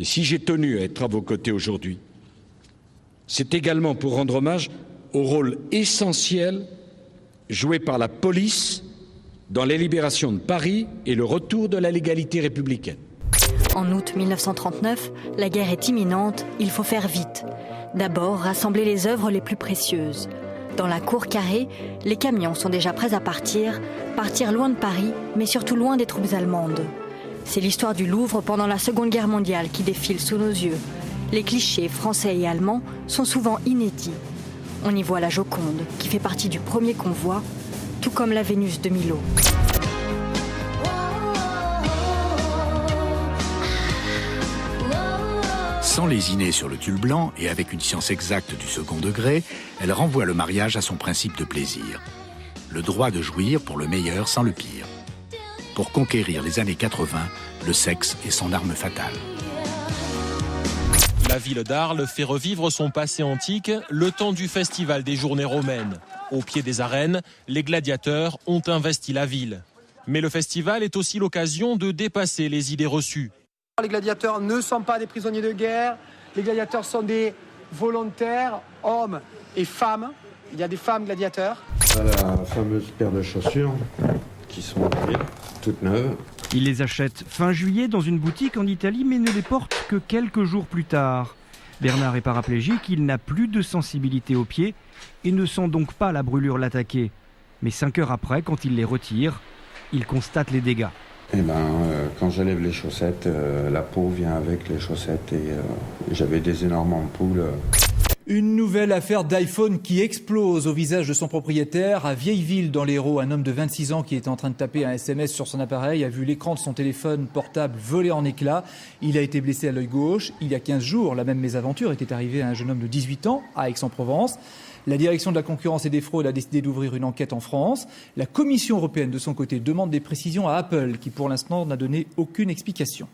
Et si j'ai tenu à être à vos côtés aujourd'hui, c'est également pour rendre hommage au rôle essentiel joué par la police dans la libération de Paris et le retour de la légalité républicaine. En août 1939, la guerre est imminente, il faut faire vite. D'abord, rassembler les œuvres les plus précieuses. Dans la cour carrée, les camions sont déjà prêts à partir loin de Paris, mais surtout loin des troupes allemandes. C'est l'histoire du Louvre pendant la Seconde Guerre mondiale qui défile sous nos yeux. Les clichés français et allemands sont souvent inédits. On y voit la Joconde, qui fait partie du premier convoi, tout comme la Vénus de Milo. Sans lésiner sur le tulle blanc et avec une science exacte du second degré, elle renvoie le mariage à son principe de plaisir. Le droit de jouir pour le meilleur sans le pire. Pour conquérir les années 80, le sexe est son arme fatale. La ville d'Arles fait revivre son passé antique le temps du festival des Journées romaines. Au pied des arènes, les gladiateurs ont investi la ville. Mais le festival est aussi l'occasion de dépasser les idées reçues. Les gladiateurs ne sont pas des prisonniers de guerre, les gladiateurs sont des volontaires, hommes et femmes. Il y a des femmes gladiateurs. La fameuse paire de chaussures qui sont toutes neuves. Il les achète fin juillet dans une boutique en Italie, mais ne les porte que quelques jours plus tard. Bernard est paraplégique, il n'a plus de sensibilité aux pieds et ne sent donc pas la brûlure l'attaquer. Mais 5 heures après, quand il les retire, il constate les dégâts. Quand j'enlève les chaussettes, la peau vient avec les chaussettes et j'avais des énormes ampoules. Une nouvelle affaire d'iPhone qui explose au visage de son propriétaire. À Vieilleville, dans l'Hérault, un homme de 26 ans qui était en train de taper un SMS sur son appareil a vu l'écran de son téléphone portable voler en éclats. Il a été blessé à l'œil gauche. Il y a 15 jours, la même mésaventure était arrivée à un jeune homme de 18 ans à Aix-en-Provence. La direction de la concurrence et des fraudes a décidé d'ouvrir une enquête en France. La Commission européenne, de son côté, demande des précisions à Apple, qui pour l'instant n'a donné aucune explication.